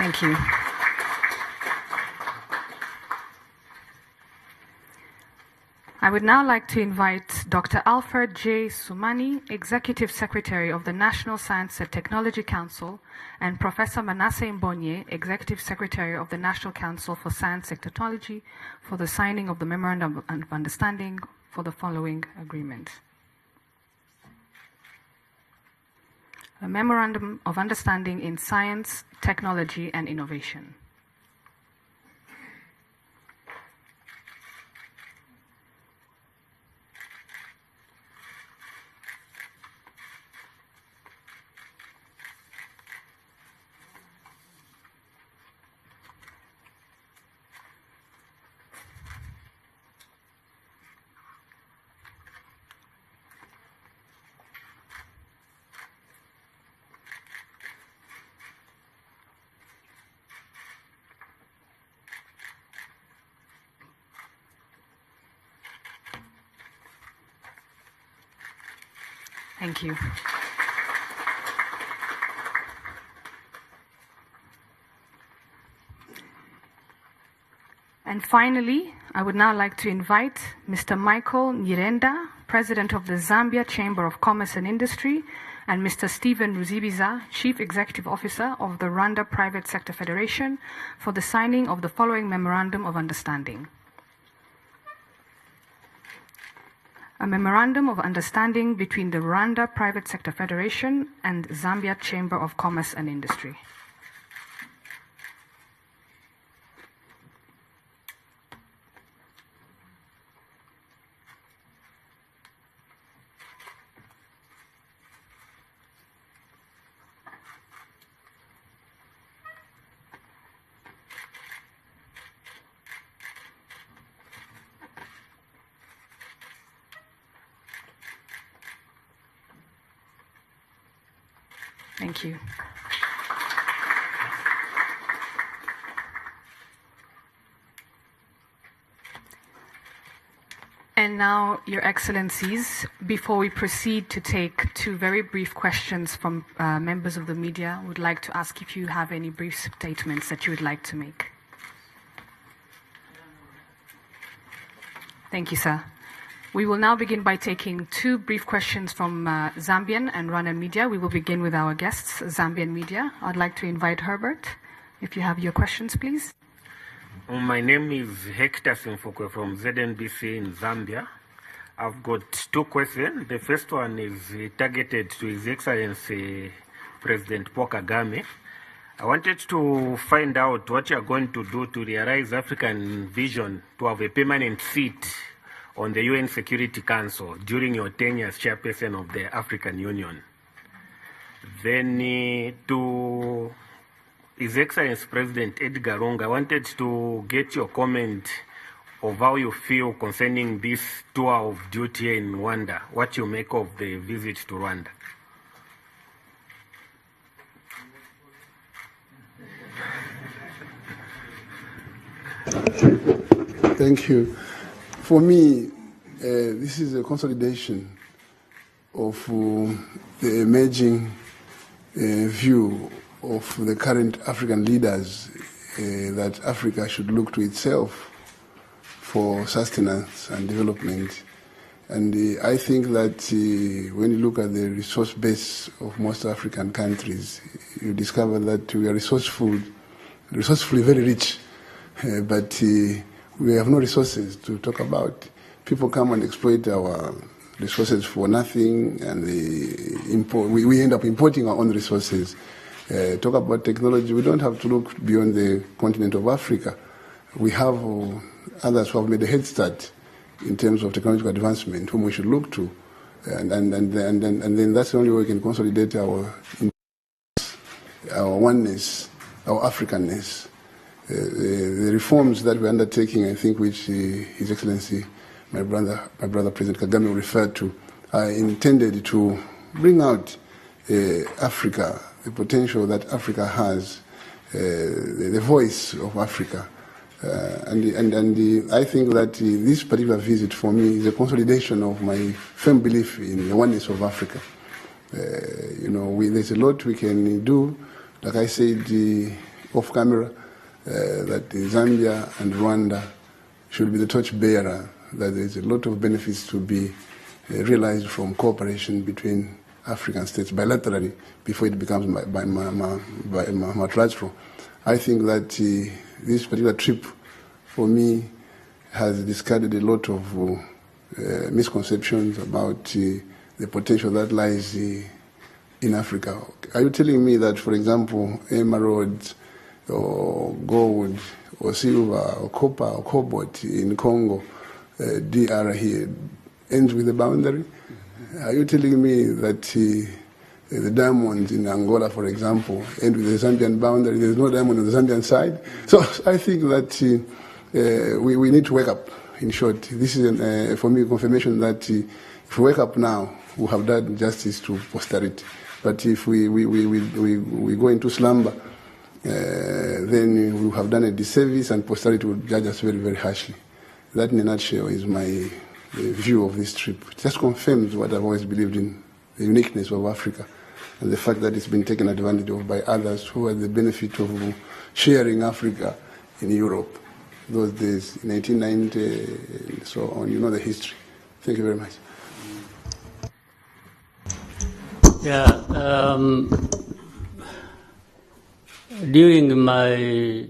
Thank you. I would now like to invite Dr. Alfred J. Sumani, Executive Secretary of the National Science and Technology Council, and Professor Manasseh Mbonye, Executive Secretary of the National Council for Science and Technology, for the signing of the Memorandum of Understanding for the following agreement. A Memorandum of Understanding in Science, Technology and Innovation. Thank you. And finally, I would now like to invite Mr. Michael Nyirenda, President of the Zambia Chamber of Commerce and Industry, and Mr. Stephen Ruzibiza, Chief Executive Officer of the Rwanda Private Sector Federation, for the signing of the following Memorandum of Understanding. A Memorandum of Understanding between the Rwanda Private Sector Federation and Zambia Chamber of Commerce and Industry. Thank you. And now, Your Excellencies, before we proceed to take two very brief questions from members of the media, I would like to ask if you have any brief statements that you would like to make. Thank you, sir. We will now begin by taking two brief questions from Zambian and Rwandan media. We will begin with our guests, Zambian media. I'd like to invite Herbert, if you have your questions, please. My name is Hector Simfokwe from ZNBC in Zambia. I've got two questions. The first one is targeted to His Excellency President Paul Kagame. I wanted to find out what you are going to do to realize African vision to have a permanent seat on the UN Security Council during your tenure as chairperson of the African Union. Then to His Excellency President Edgar Lungu, I wanted to get your comment of how you feel concerning this tour of duty in Rwanda, what you make of the visit to Rwanda. Thank you. For me, this is a consolidation of the emerging view of the current African leaders that Africa should look to itself for sustenance and development. And I think that when you look at the resource base of most African countries, you discover that we are resourcefully very rich, but we have no resources to talk about. People come and exploit our resources for nothing, and we end up importing our own resources. Talk about technology, we don't have to look beyond the continent of Africa. We have others who have made a head start in terms of technological advancement, whom we should look to. And then that's the only way we can consolidate our oneness, our Africanness. The reforms that we're undertaking, I think, which His Excellency, my brother President Kagame referred to, are intended to bring out Africa, the potential that Africa has, the voice of Africa. I think that this particular visit for me is a consolidation of my firm belief in the oneness of Africa. There's a lot we can do. Like I said off camera, that Zambia and Rwanda should be the torchbearer, that there's a lot of benefits to be realized from cooperation between African states bilaterally before it becomes multilateral. I think that this particular trip, for me, has discarded a lot of misconceptions about the potential that lies in Africa. Are you telling me that, for example, emeralds or gold or silver or copper or cobalt in Congo, DR here, ends with the boundary? Are you telling me that the diamonds in Angola, for example, end with the Zambian boundary? There's no diamond on the Zambian side. So I think that we need to wake up. In short, this is, for me, a confirmation that if we wake up now, we have done justice to posterity. But if we go into slumber, then we have done a disservice, and posterity will judge us very, very harshly. That, in a nutshell, is my view of this trip. It just confirms what I've always believed in, the uniqueness of Africa, and the fact that it's been taken advantage of by others who had the benefit of sharing Africa in Europe those days, in 1990 and so on. You know the history. Thank you very much. Yeah, during my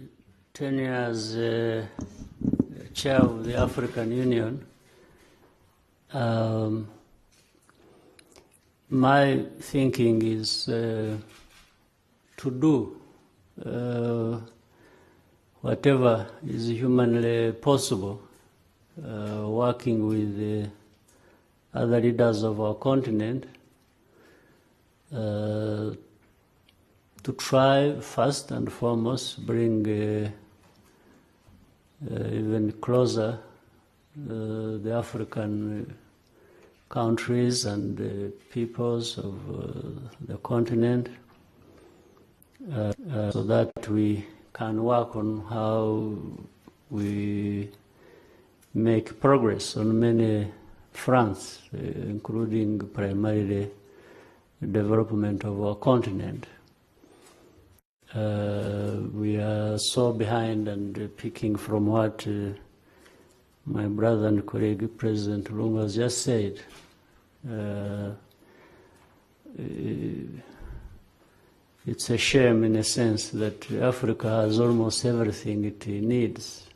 tenure as chair of the African Union, my thinking is to do whatever is humanly possible, working with other leaders of our continent, to try first and foremost bring even closer the African countries and peoples of the continent, so that we can work on how we make progress on many fronts, including primarily the development of our continent. We are so behind, and picking from what my brother and colleague President Lungu has just said, it's a shame in a sense that Africa has almost everything it needs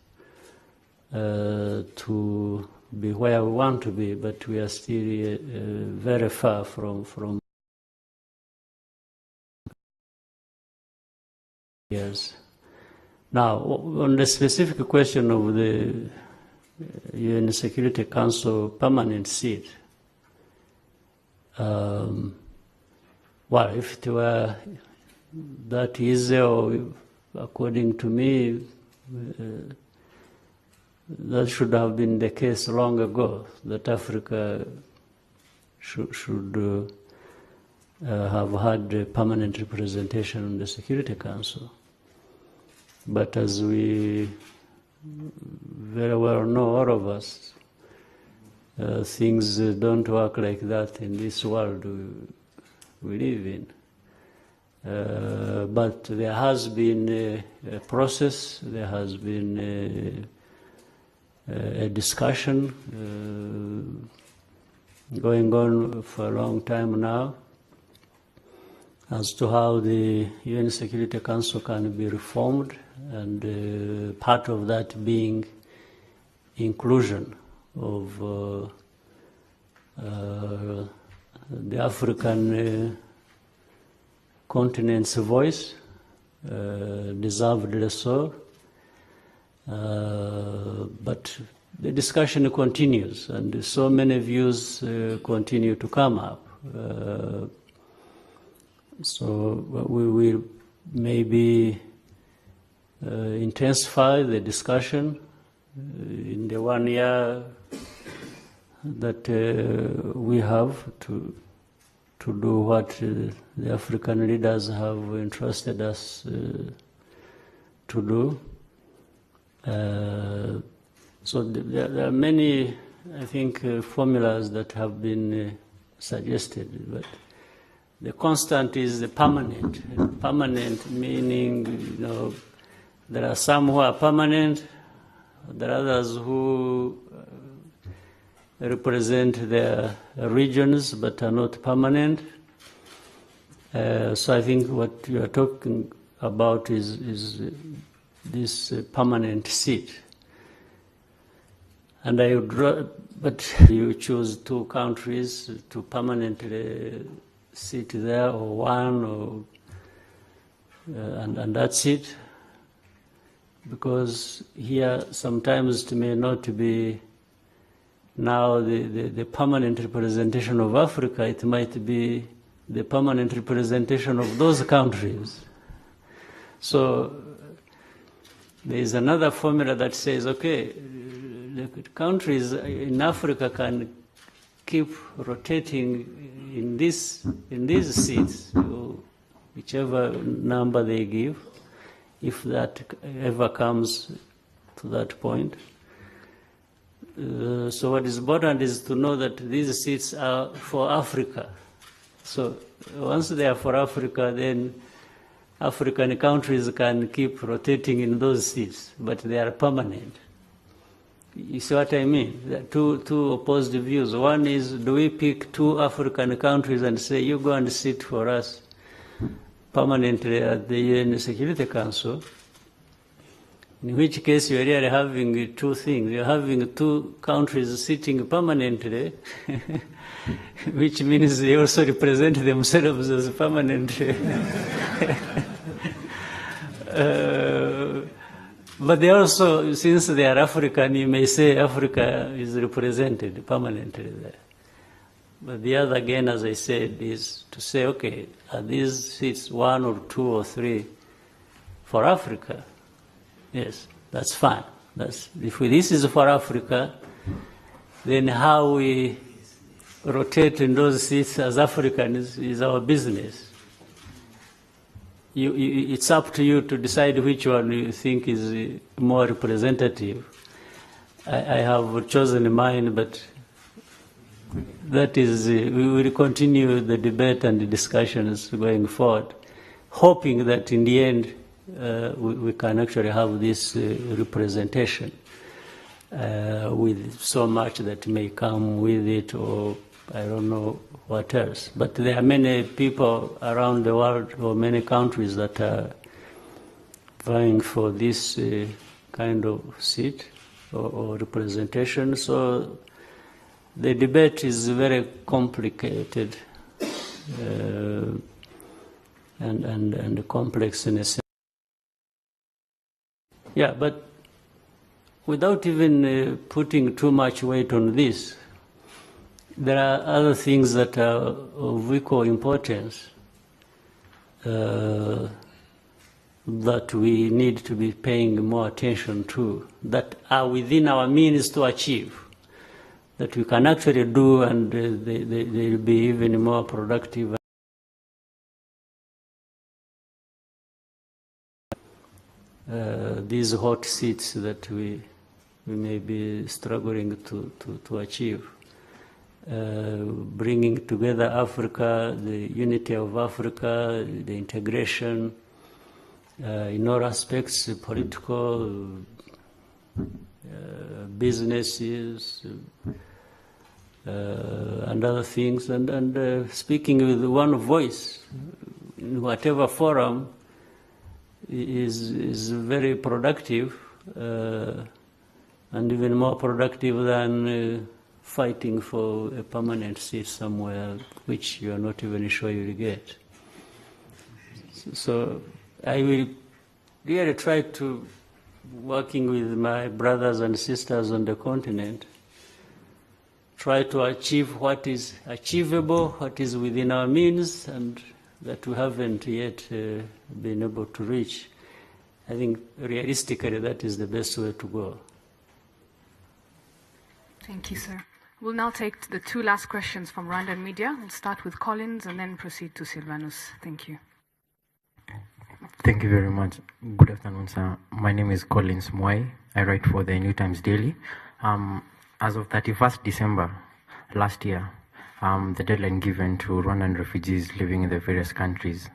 to be where we want to be, but we are still very far from years. Now, on the specific question of the UN Security Council permanent seat, well, if it were that easy, or according to me, that should have been the case long ago, that Africa should have had a permanent representation in the Security Council. But as we very well know, all of us, things don't work like that in this world we live in. But there has been a process, there has been a discussion going on for a long time now as to how the UN Security Council can be reformed, and part of that being inclusion of the African continent's voice, deservedly so. But the discussion continues, and so many views continue to come up. So we will maybe intensify the discussion in the 1 year that we have to do what the African leaders have entrusted us to do. So there are many, I think, formulas that have been suggested, but the constant is the permanent. Permanent meaning, There are some who are permanent, there are others who represent their regions but are not permanent. So I think what you are talking about is this permanent seat. And but you choose two countries to permanently sit there, or one, or and that's it. Because here sometimes it may not be now the permanent representation of Africa, it might be the permanent representation of those countries. So there is another formula that says, okay, the countries in Africa can keep rotating in these seats, whichever number they give, if that ever comes to that point. So what is important is to know that these seats are for Africa. So once they are for Africa, then African countries can keep rotating in those seats, but they are permanent. You see what I mean? There are two opposed views. One is, do we pick two African countries and say, you go and sit for us permanently at the UN Security Council? In which case you are really having two things. You're having two countries sitting permanently, which means they also represent themselves as permanent. But they also, since they are African, you may say Africa is represented permanently there. But the other, again, as I said, is to say, okay, are these seats one or two or three for Africa? Yes, that's fine. If this is for Africa, then how we rotate in those seats as Africans is our business. It's up to you to decide which one you think is more representative. I have chosen mine, but that is, we will continue the debate and the discussions going forward, hoping that in the end we can actually have this representation with so much that may come with it, or I don't know what else. But there are many people around the world, or many countries, that are vying for this kind of seat or representation. So the debate is very complicated and complex in a sense. Yeah, but without even putting too much weight on this, there are other things that are of equal importance that we need to be paying more attention to, that are within our means to achieve, that we can actually do, and they will be even more productive. These hot seats that we may be struggling to achieve. Bringing together Africa, the unity of Africa, the integration in all aspects, political, businesses, and other things, and speaking with one voice in whatever forum is very productive, and even more productive than fighting for a permanent seat somewhere which you are not even sure you will get. So I will really try to, working with my brothers and sisters on the continent, try to achieve what is achievable, what is within our means, and that we haven't yet been able to reach. I think realistically that is the best way to go. Thank you, sir. We'll now take the two last questions from Rwandan media. We'll start with Collins and then proceed to Silvanus. Thank you. Thank you very much. Good afternoon, sir. My name is Collins Mwai. I write for the New Times Daily. As of 31st December last year, the deadline given to Rwandan refugees living in the various countries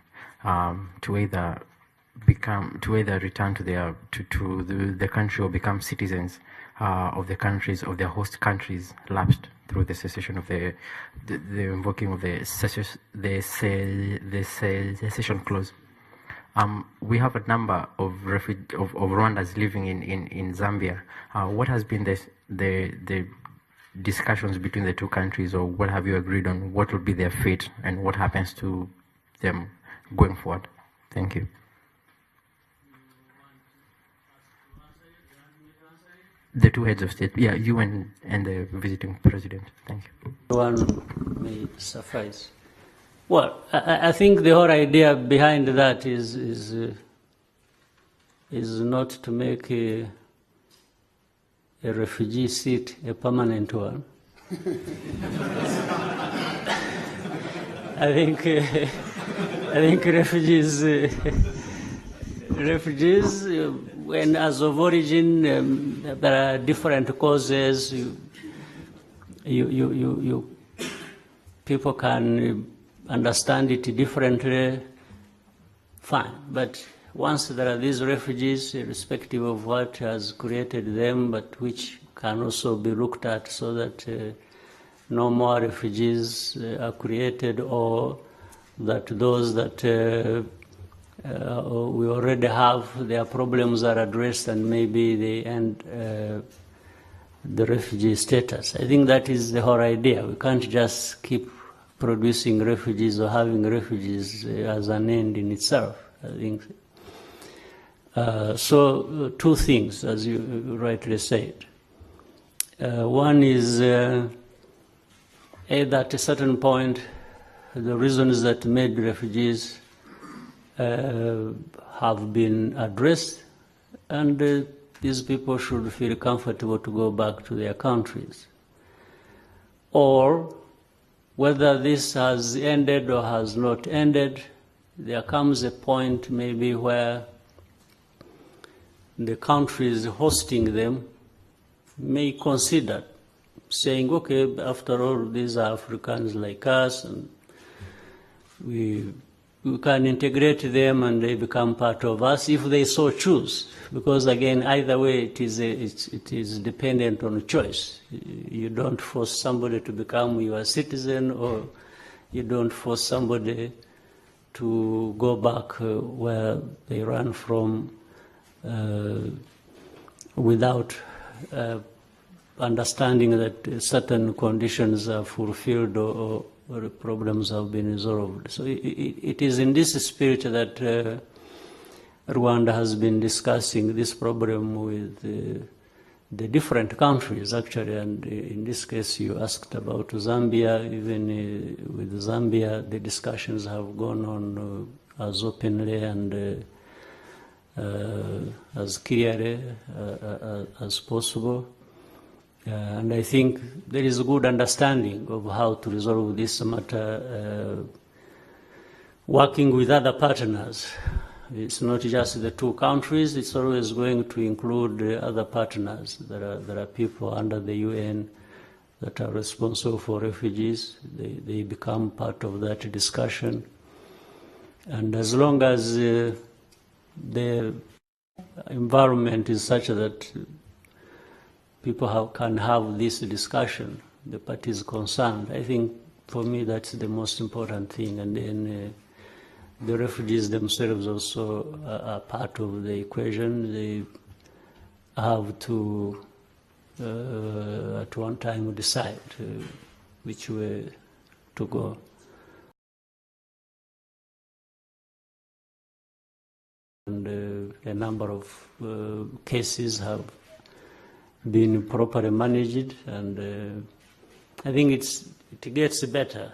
to either either return to the country or become citizens of the countries of their host countries lapsed through the cessation of the invoking of the cessation clause. We have a number of Rwandans living in Zambia. What has been the discussions between the two countries, or what have you agreed on? What will be their fate, and what happens to them going forward? Thank you. The two heads of state, yeah, you and the visiting president. Thank you. One may suffice. Well, I think the whole idea behind that is not to make a refugee seat a permanent one. I think refugees, when as of origin, there are different causes. People can understand it differently. Fine, but once there are these refugees, irrespective of what has created them, but which can also be looked at so that no more refugees are created, or that those that we already have, their problems are addressed and maybe they end the refugee status. I think that is the whole idea. We can't just keep producing refugees or having refugees as an end in itself, I think. So two things, as you rightly said. One is either at a certain point, the reasons that made refugees have been addressed, and these people should feel comfortable to go back to their countries. Or whether this has ended or has not ended, there comes a point maybe where the countries hosting them may consider saying, okay, after all, these are Africans like us, and we can integrate them and they become part of us if they so choose. Because again, either way, it is dependent on choice. You don't force somebody to become your citizen, or you don't force somebody to go back where they ran from without understanding that certain conditions are fulfilled or problems have been resolved. So it is in this spirit that Rwanda has been discussing this problem with the different countries, actually. And in this case, you asked about Zambia. Even with Zambia, the discussions have gone on as openly and as clearly as possible. And I think there is a good understanding of how to resolve this matter, working with other partners. It's not just the two countries, it's always going to include other partners. There are people under the UN that are responsible for refugees. They become part of that discussion. And as long as the environment is such that people can have this discussion, the parties concerned, I think for me that's the most important thing. And then the refugees themselves also are part of the equation. They have to, at one time, decide which way to go. And a number of cases have been properly managed, and I think it gets better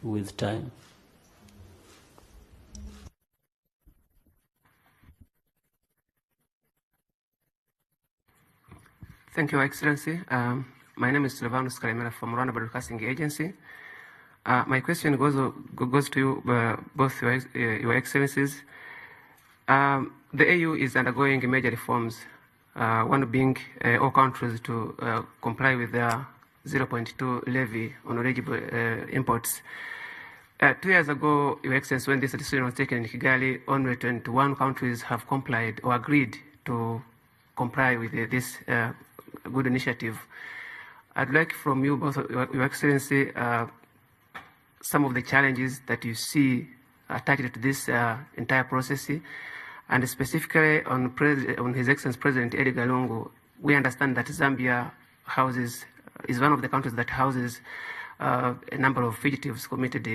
with time. Thank you, Your Excellency. My name is Silvanus Karimera from Rwanda Broadcasting Agency. My question goes to you, both Your Excellencies. The AU is undergoing major reforms, one being all countries to comply with their 0.2 levy on eligible imports. 2 years ago, Your Excellency, when this decision was taken in Kigali, only 21 countries have complied or agreed to comply with this good initiative. I'd like from you, both, Your Excellency, some of the challenges that you see attached to this entire process, and specifically on His Excellency President Edgar Lungu. We understand that Zambia is one of the countries that houses a number of fugitives committed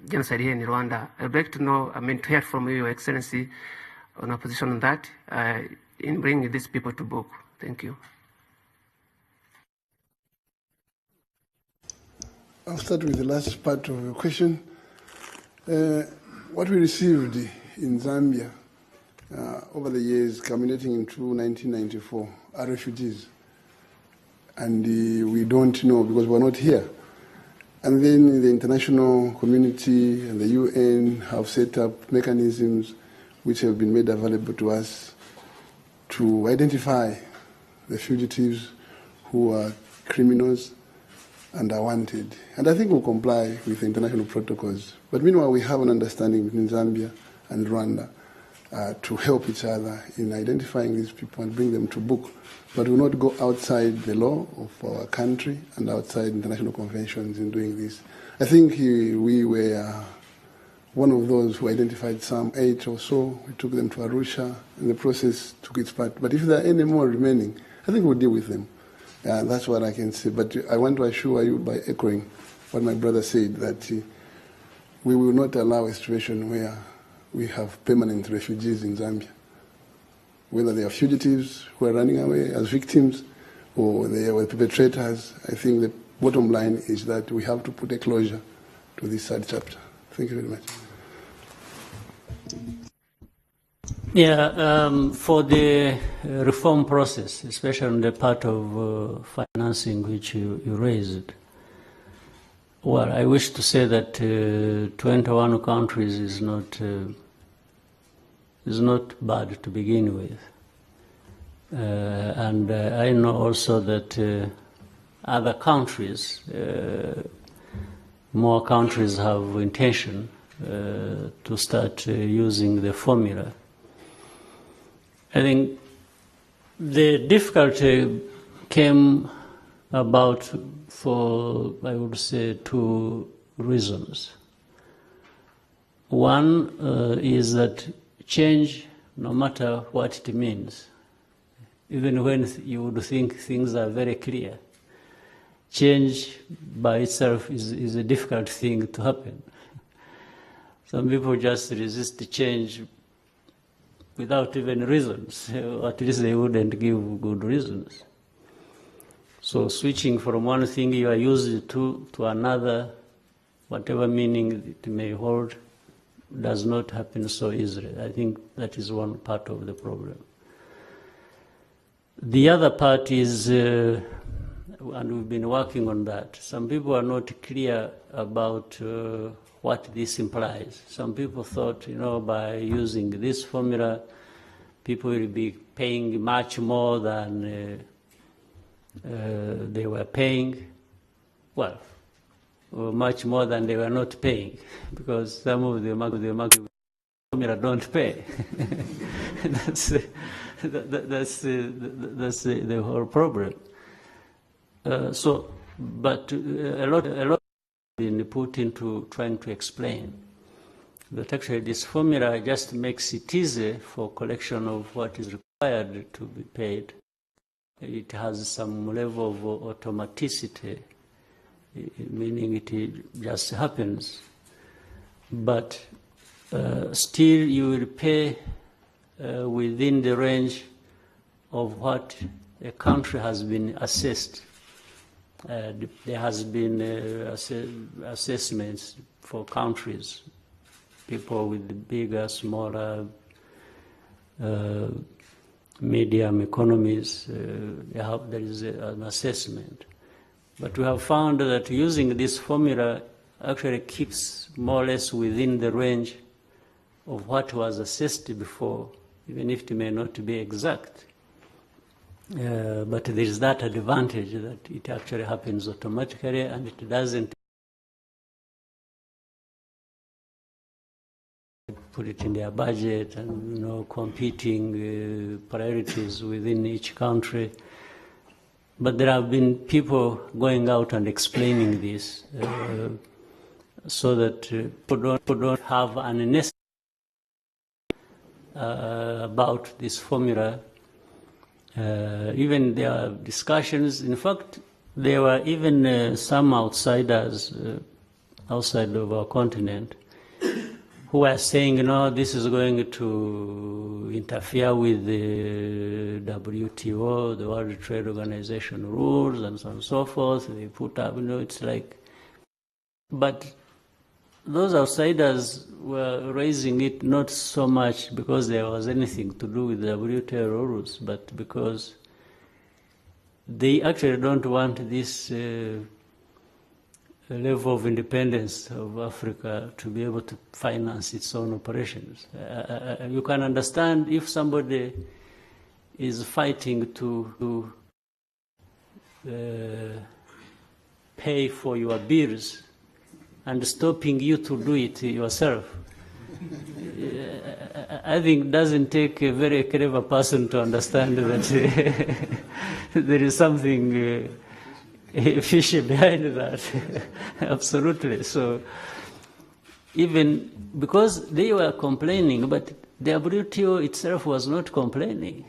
genocide here in Rwanda. I'd like to know, to hear from you, Your Excellency, on a position on that, in bringing these people to book. Thank you. I'll start with the last part of your question. What we received in Zambia over the years, culminating into 1994, are refugees. And we don't know because we're not here. And then the international community and the UN have set up mechanisms which have been made available to us to identify the fugitives who are criminals and are wanted. And I think we'll comply with the international protocols. But meanwhile, we have an understanding between Zambia and Rwanda to help each other in identifying these people and bring them to book. But we will not go outside the law of our country and outside international conventions in doing this. I think we were one of those who identified some 8 or so. We took them to Arusha, and the process took its part. But if there are any more remaining, I think we'll deal with them. That's what I can say. But I want to assure you, by echoing what my brother said, that we will not allow a situation where we have permanent refugees in Zambia. Whether they are fugitives who are running away as victims or they are perpetrators, I think the bottom line is that we have to put a closure to this sad chapter. Thank you very much. Yeah, for the reform process, especially on the part of financing which you raised, well, I wish to say that 21 countries is not bad to begin with. And I know also that other countries, more countries have intention to start using the formula. I think the difficulty came about for, I would say, 2 reasons. One is that change, no matter what it means, even when you would think things are very clear, change by itself is a difficult thing to happen. Some people just resist the change without even reasons, or at least they wouldn't give good reasons. So switching from one thing you are used to another, whatever meaning it may hold, does not happen so easily. I think that is one part of the problem. The other part is, and we've been working on that, some people are not clear about what this implies. Some people thought, by using this formula, people will be paying much more than they were paying. Well, much more than they were not paying, because some of the market formula don't pay. that's the whole problem. But a lot has been put into trying to explain that actually this formula just makes it easy for collection of what is required to be paid. It has some level of automaticity, meaning it just happens. But still you will pay within the range of what a country has been assessed. There has been assessments for countries, people with bigger, smaller, medium economies. There is an assessment. But we have found that using this formula actually keeps more or less within the range of what was assessed before, even if it may not be exact. But there is that advantage that it actually happens automatically and it doesn't put it in their budget and, competing priorities within each country. But there have been people going out and explaining this so that people don't have an unnecessary about this formula. Even there are discussions. In fact, there were even some outsiders outside of our continent who are saying, this is going to interfere with the WTO, the World Trade Organization rules, and so on and so forth. They put up, it's like, but those outsiders were raising it not so much because there was anything to do with the WTO rules, but because they actually don't want this level of independence of Africa to be able to finance its own operations. You can understand if somebody is fighting to pay for your bills and stopping you to do it yourself. I think it doesn't take a very clever person to understand that there is something fishy behind that. Absolutely. So even because they were complaining, but the WTO itself was not complaining.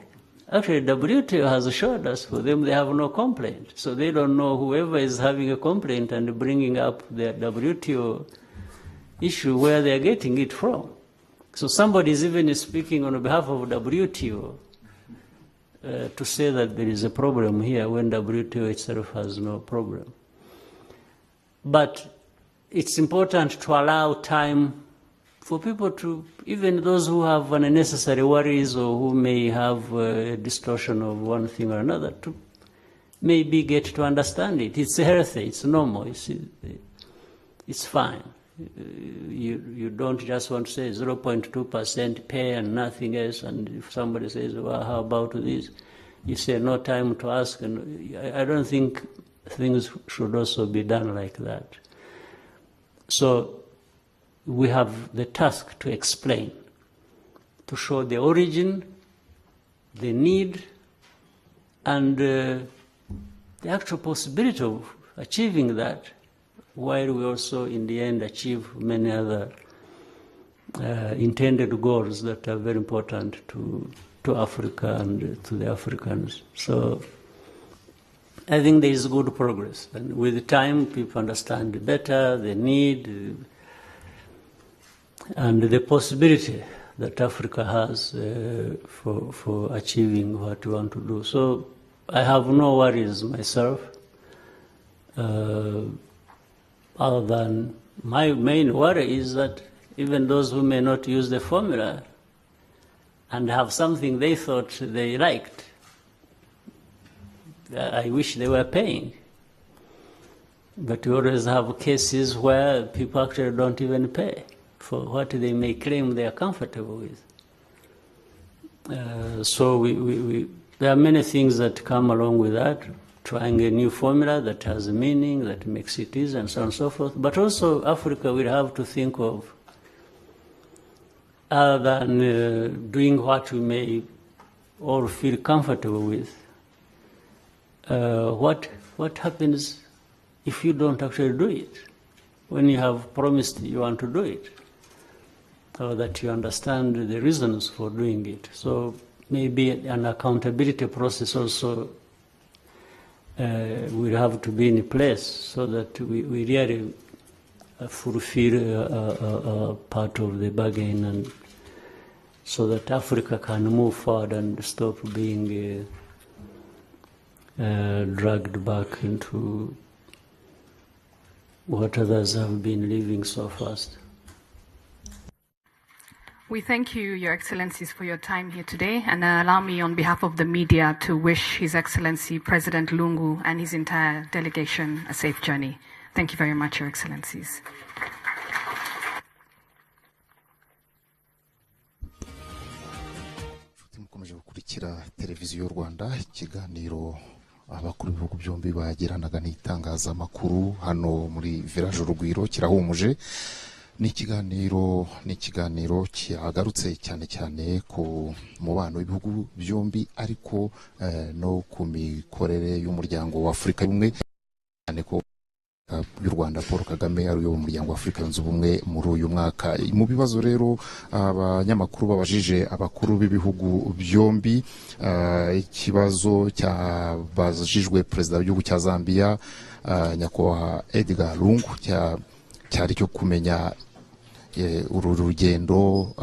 Actually, WTO has assured us for them they have no complaint. So they don't know whoever is having a complaint and bringing up the WTO issue where they're getting it from. So somebody is even speaking on behalf of WTO to say that there is a problem here when WTO itself has no problem. But it's important to allow time for people to, even those who have unnecessary worries or who may have a distortion of one thing or another, to maybe get to understand it. It's healthy, it's normal, it's fine. You don't just want to say 0.2% pay and nothing else, and if somebody says, well, how about this? You say no time to ask, and I don't think things should also be done like that. So we have the task to explain, to show the origin, the need, and the actual possibility of achieving that, while we also, in the end, achieve many other intended goals that are very important to Africa and to the Africans. So I think there is good progress. And with time, people understand better the need and the possibility that Africa has for achieving what we want to do. So I have no worries myself. Other than my main worry is that even those who may not use the formula and have something they thought they liked, I wish they were paying. But we always have cases where people actually don't even pay for what they may claim they are comfortable with. So there are many things that come along with that. Trying a new formula that has a meaning, that makes it easy, and so on and so forth. But also Africa will have to think of, other than doing what we may all feel comfortable with, what happens if you don't actually do it, when you have promised you want to do it, or that you understand the reasons for doing it. So maybe an accountability process also will have to be in place so that we really fulfill part of the bargain, and so that Africa can move forward and stop being dragged back into what others have been living so fast. We thank you, Your Excellencies, for your time here today, and allow me on behalf of the media to wish His Excellency President Lungu and his entire delegation a safe journey. Thank you very much, Your Excellencies. mukomeje gukurikira televiziyo y'u Rwanda, ikiganiro abakuru b'ibihugu byombi bagiranaga n'itangazamakuru hano muri Village Urugwiro kirahumuje. ni ikiganiro cyagarutse cyane cyane ku mubano w'ibihugu byombi ariko no ku mikorere y'umuryango wa Afurika y'Ubumwe cyane ko y'u Rwanda Paul Kagame ari uyo muryango wa Afurika yunze ubumwe muri uyu mwaka. Mu bibazo rero abanyamakuru babajije abakuru b'ibihugu byombi, ikibazo cyabajijwe perezida w'igihugu cya Zambia nyakubahwa Edgar Lungu cyari cyo kumenya uru rugendo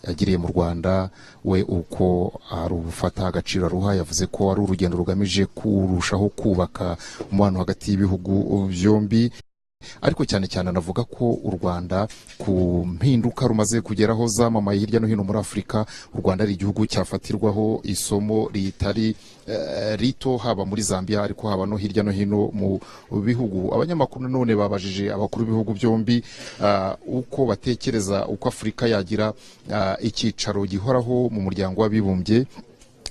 yagiriye mu Rwanda we uko arufata agaciro ruha. Yavuze ko ari urugendo rugamije kurushaho kubaka umubano hagati y'ibihugu byombi, ariko cyane cyane anavuga ko u Rwanda ku mpinduka rumaze kugeraho zamamaye hirya no hino muri Afurika, u Rwanda ari igihugu cyafatirwaho isomo ritari rito haba muri Zambia ariko haba no hirya no hino mu bihugu. Abanyamakuru none babajije abakuru b'ibihugu byombi uko batekereza uko Afurika yagira icyicaro gihoraho mu muryango w'abibumbye.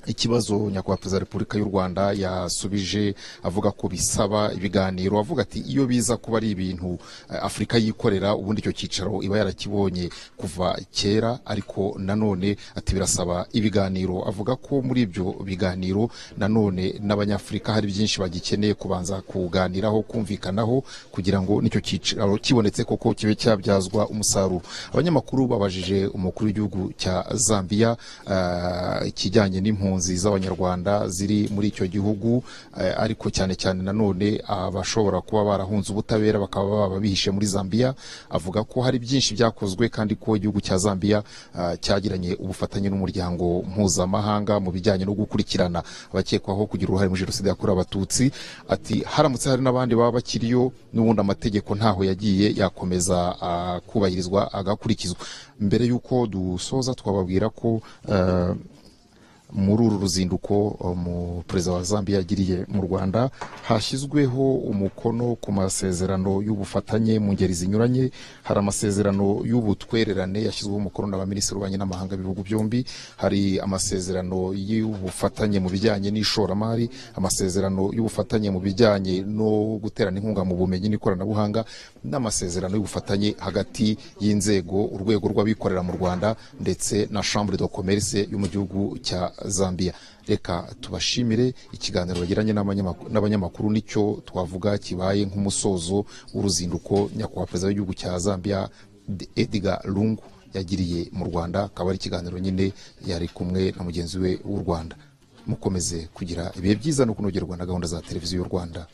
Ikibazo nyakubahwa perezida wa Repubulika y'u Rwanda yasubije avuga ko bisaba ibiganiro, avuga ati iyo biza kuba ari ibintu Afurika yikorera ubundi icyo cyicaro iba yarakibonye kuva kera, ariko nanone ati birasaba ibiganiro. Avuga ko muri ibyo biganiro nanone n'abanyafurika hari byinshi bagikeneye kubanza kuganiraho, kumvikanaho kugira ngo nicyo cyicaro kibonetse koko kibe cyabyazwa umusaruro. Abanyamakuru babajije umukuru w'igihugu cya Zambia ikijyanye n'impunzi z'abanyarwanda ziri muri icyo gihugu, ariko cyane cyane nanone abashobora kuba barahunze ubutabera bakaba baba bihishe muri Zambia. Avuga ko hari byinshi byakozwe kandi ko igihugu cya Zambia cyagiranye ubufatanye n'umuryango mpuzamahanga mu bijyanye no gukurikirana abakekwaho kugira uruhare muri jenoside yakorewe Abatutsi. Ati haramutse hari n'abandi baba bakiriyo n'ubundi amategeko ntaho yagiye yakomeza kubahirizwa agakurikizwa. Mbere y'uko dusoza twababwira ko muri uru ruzinduko mu perezida wa Zambia yagiriye mu Rwanda hashyizweho umukono ku masezerano y'ubufatanye mu ngeri zinyuranye. Hari amasezerano y'ubutwererane yashyizweho umukono n'abaminisitiri b'ububanyi n'amahanga b'ibihugu byombi, hari amasezerano y'ubufatanye mu bijyanye n'ishoramari, amasezerano y'ubufatanye mu bijyanye no guterana inkunga mu bumenyi n'ikoranabuhanga, n'amasezerano y'ubufatanye hagati y'inzego urwego rw'abikorera mu Rwanda ndetse na Chambre de Commerce yo mu gihugu cya Zambia. Reka tubashimire ikiganiro bagiranye n'abanyamakuru, nicyo twavuga kibaye nk'umusozo w'uruzinduko nyakubahwa perezida w'igihugu cya Zambia Edgar Lungu yagiriye mu Rwanda. Akaba ari ikiganiro nyine yari kumwe na mugenzi we w'u Rwanda. Mukomeze kugira ibihe byiza no kunogerwa na gahunda za televiziyo y'u Rwanda.